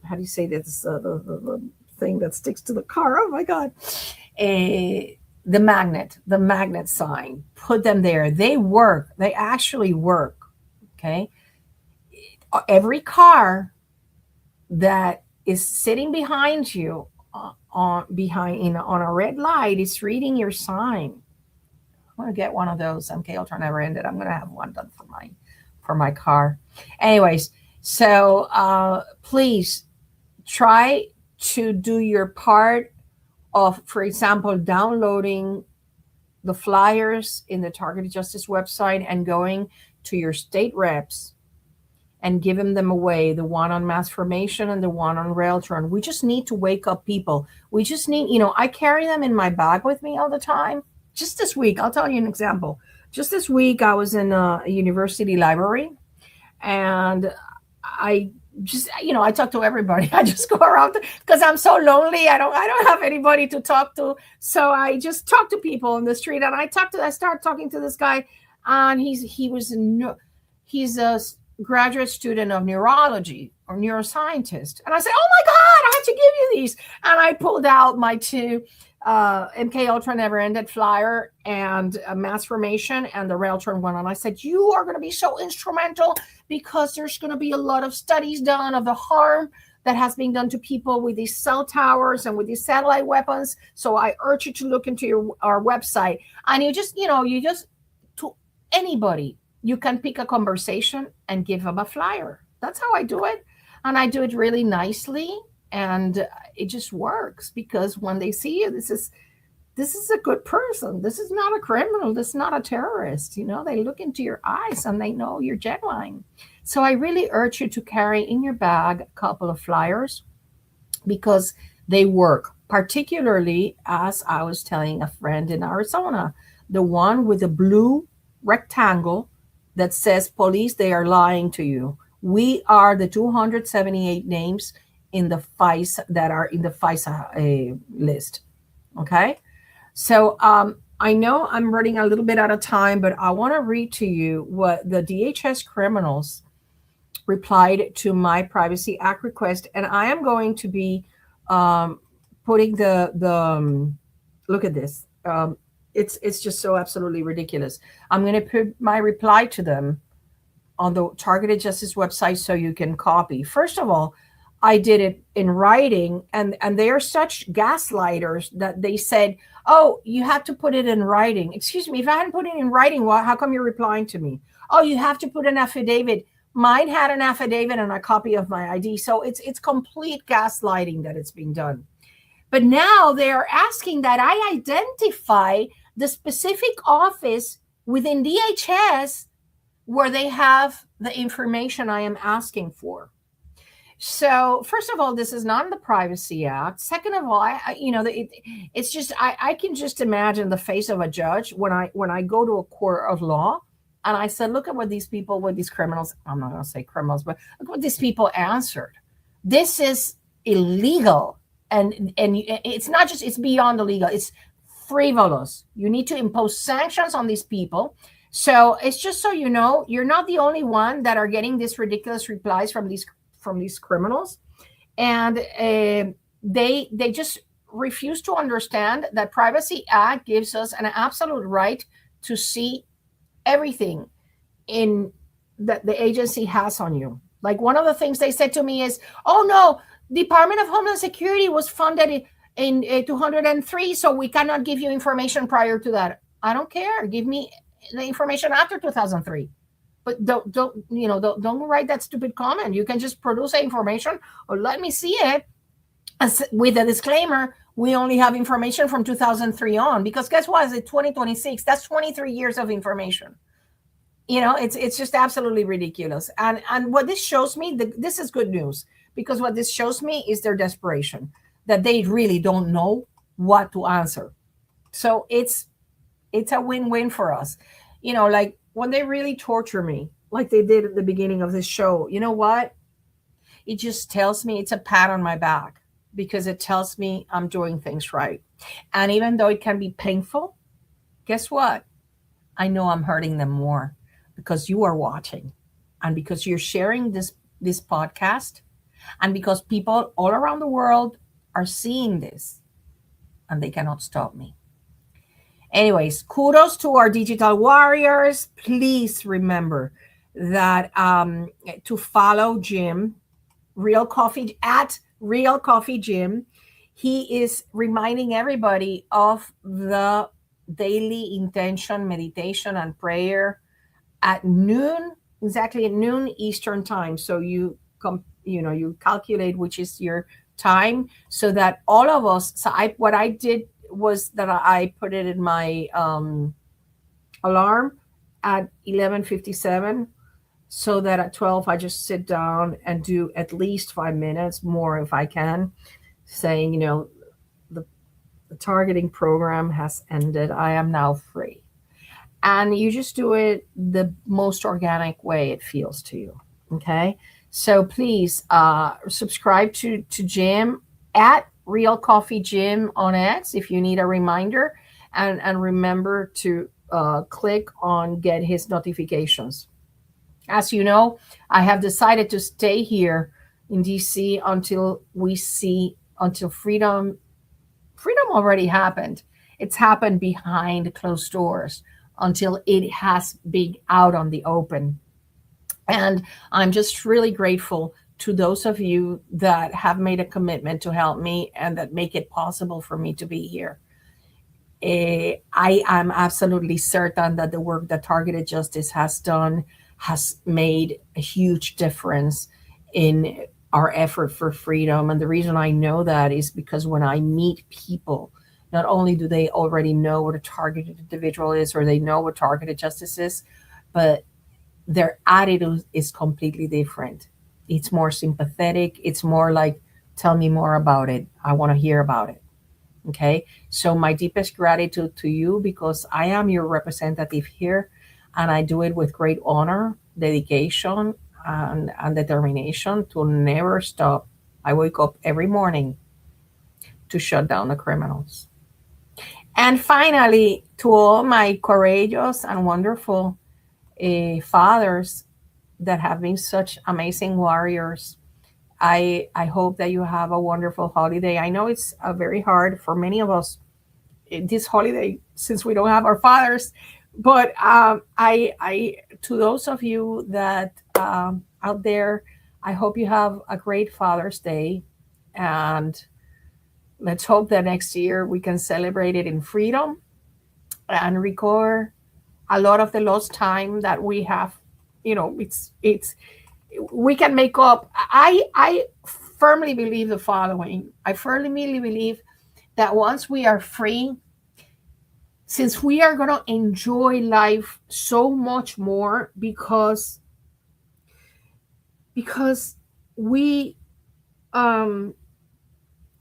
Speaker 2: how do you say this, the thing that sticks to the car, oh my god, the magnet sign, put them there. They work. They actually work. Okay, every car that is sitting behind you on a red light is reading your sign. I want to get one of those. MK Ultra Never Ended. I'm going to have one done for my car. Anyways, so please try to do your part of, for example, downloading the flyers in the Targeted Justice website and going to your state reps and giving them away, the one on mass formation and the one on Railtron. We just need to wake up people. We just need, I carry them in my bag with me all the time. Just this week, I'll tell you an example. Just this week, I was in a university library, and I just, I talk to everybody. I just go around because I'm so lonely. I don't have anybody to talk to. So I just talk to people on the street, and I start talking to this guy, and he's a graduate student of neurology or neuroscientist. And I said, oh my God, I have to give you these. And I pulled out my two MK Ultra Never Ended flyer and mass formation and the Railtron one. And I said, you are going to be so instrumental, because there's going to be a lot of studies done of the harm that has been done to people with these cell towers and with these satellite weapons. So I urge you to look into our website, and you just to anybody, you can pick a conversation and give them a flyer. That's how I do it. And I do it really nicely. And it just works, because when they see you, this is a good person. This is not a criminal. This is not a terrorist. They look into your eyes and they know you're genuine. So I really urge you to carry in your bag a couple of flyers, because they work. Particularly, as I was telling a friend in Arizona, the one with the blue rectangle that says, police, they are lying to you. We are the 278 names in the FISA that are in the FISA list. Okay. So I know I'm running a little bit out of time, but I want to read to you what the DHS criminals replied to my Privacy Act request. And I am going to be putting look at this. It's just so absolutely ridiculous. I'm going to put my reply to them on the Targeted Justice website so you can copy. First of all, I did it in writing, and they are such gaslighters that they said, oh, you have to put it in writing. Excuse me, if I hadn't put it in writing, how come you're replying to me? Oh, you have to put an affidavit. Mine had an affidavit and a copy of my ID. So it's complete gaslighting that it's being done. But now they are asking that I identify the specific office within DHS where they have the information I am asking for. So first of all, this is not in the Privacy Act. Second of all, it's just I can just imagine the face of a judge when I go to a court of law and I said, look at what these criminals, I'm not going to say criminals, but look what these people answered. This is illegal, and it's not just, it's beyond illegal. It's frivolous. You need to impose sanctions on these people. So it's just so you know, you're not the only one that are getting these ridiculous replies from these criminals, and they just refuse to understand that Privacy Act gives us an absolute right to see everything in that the agency has on you. Like, one of the things they said to me is, oh no, Department of Homeland Security was funded in 2003, so we cannot give you information prior to that. I don't care. Give me the information after 2003. But don't write that stupid comment. You can just produce the information or let me see it. With a disclaimer, we only have information from 2003 on, because guess what? It's 2026. That's 23 years of information. It's just absolutely ridiculous. And what this shows me, this is good news, because what this shows me is their desperation, that they really don't know what to answer. So it's a win-win for us. Like when they really torture me, like they did at the beginning of this show, you know what? It just tells me, it's a pat on my back, because it tells me I'm doing things right. And even though it can be painful, guess what? I know I'm hurting them more, because you are watching, and because you're sharing this podcast, and because people all around the world are seeing this, and they cannot stop me. Anyways, kudos to our digital warriors. Please remember that to follow Jim, at Real Coffee Jim. He is reminding everybody of the daily intention, meditation, and prayer at noon, exactly at noon Eastern time. So you calculate which is your time, so that all of us. So what I did was that I put it in my alarm at 11:57, so that at 12 I just sit down and do at least 5 minutes more if I can, saying, the targeting program has ended. I am now free. And you just do it the most organic way it feels to you. Okay. So please subscribe to Jim at Real Coffee Jim on X if you need a reminder, and remember to click on get his notifications. As you know, I have decided to stay here in DC until freedom already happened. It's happened behind closed doors until it has been out on the open. And I'm just really grateful to those of you that have made a commitment to help me and that make it possible for me to be here. I am absolutely certain that the work that Targeted Justice has done has made a huge difference in our effort for freedom. And the reason I know that is because when I meet people, not only do they already know what a targeted individual is, or they know what Targeted Justice is, but their attitude is completely different. It's more sympathetic. It's more like, tell me more about it. I want to hear about it. Okay. So my deepest gratitude to you, because I am your representative here, and I do it with great honor, dedication, and determination to never stop. I wake up every morning to shut down the criminals. And finally, to all my courageous and wonderful fathers that have been such amazing warriors, I hope that you have a wonderful holiday. I know it's very hard for many of us this holiday, since we don't have our fathers, but I to those of you that out there, I hope you have a great Father's Day, and let's hope that next year we can celebrate it in freedom and record a lot of the lost time that we have. It's we can make up. I firmly believe the following. I firmly believe that once we are free, since we are going to enjoy life so much more, because we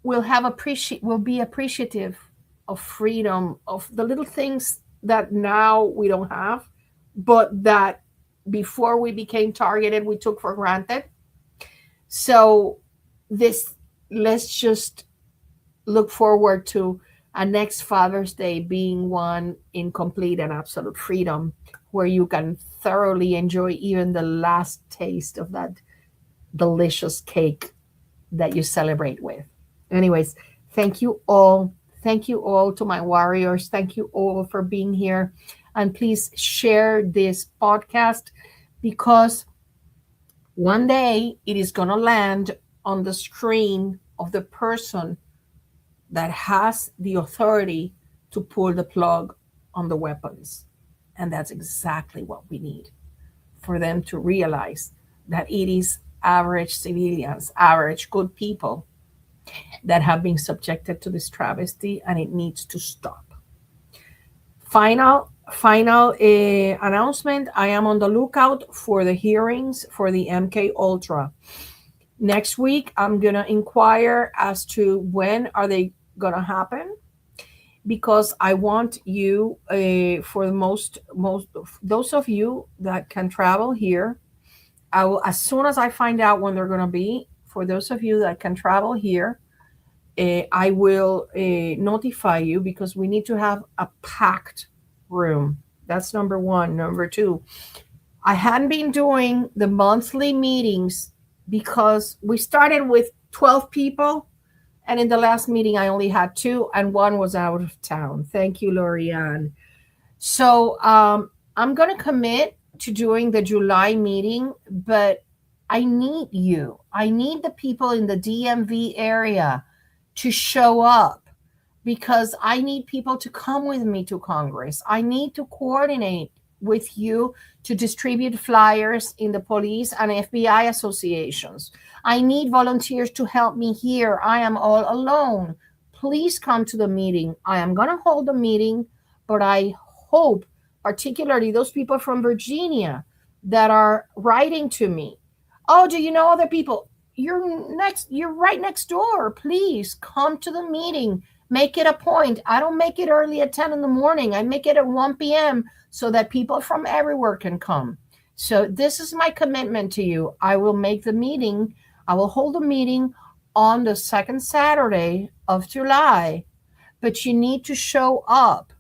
Speaker 2: will be appreciative of freedom, of the little things that now we don't have, but that before we became targeted, we took for granted. So let's just look forward to a next Father's Day being one in complete and absolute freedom, where you can thoroughly enjoy even the last taste of that delicious cake that you celebrate with. Anyways, thank you all. Thank you all to my warriors. Thank you all for being here. And please share this podcast, because one day it is going to land on the screen of the person that has the authority to pull the plug on the weapons. And that's exactly what we need. for them to realize that it is average civilians, average good people that have been subjected to this travesty, and it needs to stop. Final announcement. I am on the lookout for the hearings for the MK Ultra. Next week, I'm going to inquire as to when are they going to happen, because I want you, for the most those of you that can travel here, I will, as soon as I find out when they're going to be, for those of you that can travel here, I will notify you, because we need to have a packed room. That's number one. Number two, I hadn't been doing the monthly meetings because we started with 12 people. And in the last meeting, I only had 2, and 1 was out of town. Thank you, Lorianne. So I'm going to commit to doing the July meeting, but I need you. I need the people in the DMV area to show up, because I need people to come with me to Congress. I need to coordinate with you to distribute flyers in the police and FBI associations. I need volunteers to help me here. I am all alone. Please come to the meeting. I am going to hold the meeting, but I hope, particularly those people from Virginia that are writing to me, oh, do you know other people? You're right next door. Please come to the meeting. Make it a point. I don't make it early at 10 in the morning. I make it at 1 p.m. so that people from everywhere can come. So this is my commitment to you. I will make the meeting. I will hold a meeting on the second Saturday of July, but you need to show up,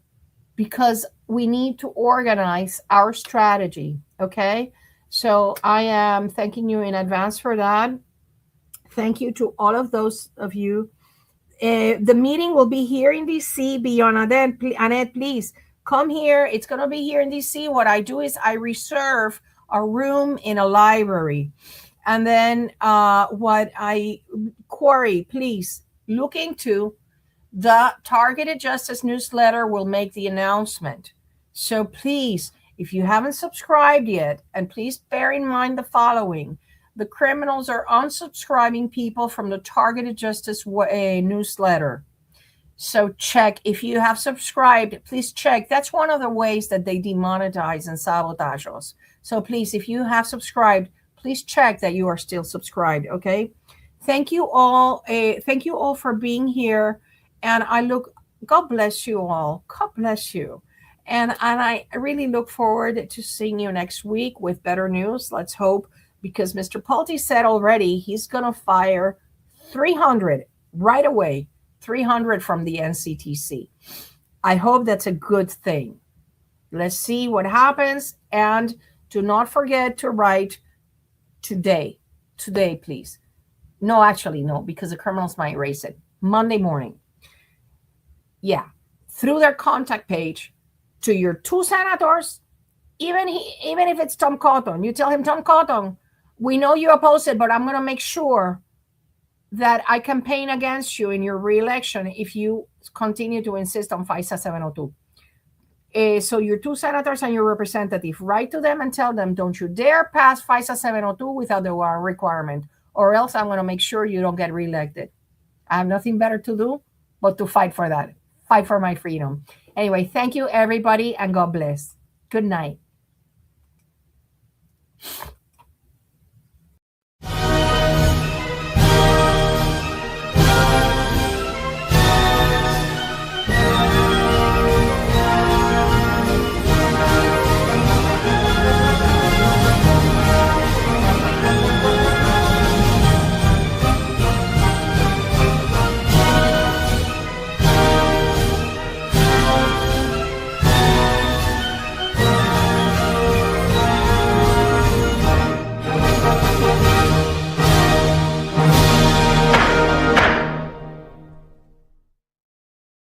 Speaker 2: because we need to organize our strategy. Okay. So I am thanking you in advance for that. Thank you to all of those of you. The meeting will be here in DC. Beyond Annette, please come here. It's going to be here in DC. What I do is I reserve a room in a library. And then Corey, please look into the Targeted Justice newsletter. Will make the announcement. So please, if you haven't subscribed yet, and please bear in mind the following: the criminals are unsubscribing people from the Targeted Justice newsletter. So check. If you have subscribed, please check. That's one of the ways that they demonetize and sabotage us. So please, if you have subscribed, please check that you are still subscribed. Okay. Thank you all. Thank you all for being here. And God bless you all. God bless you. And I really look forward to seeing you next week with better news. Let's hope, because Mr. Pulte said already he's going to fire 300 right away, 300 from the NCTC. I hope that's a good thing. Let's see what happens. And do not forget to write today. Today, please. No, actually, no, because the criminals might erase it. Monday morning. Yeah. Through their contact page to your 2 senators, even if it's Tom Cotton, you tell him, Tom Cotton, we know you oppose it, but I'm going to make sure that I campaign against you in your reelection if you continue to insist on FISA 702. So your 2 senators and your representative, write to them and tell them, don't you dare pass FISA 702 without the requirement, or else I'm going to make sure you don't get reelected. I have nothing better to do but to fight for that, fight for my freedom. Anyway, thank you, everybody, and God bless. Good night.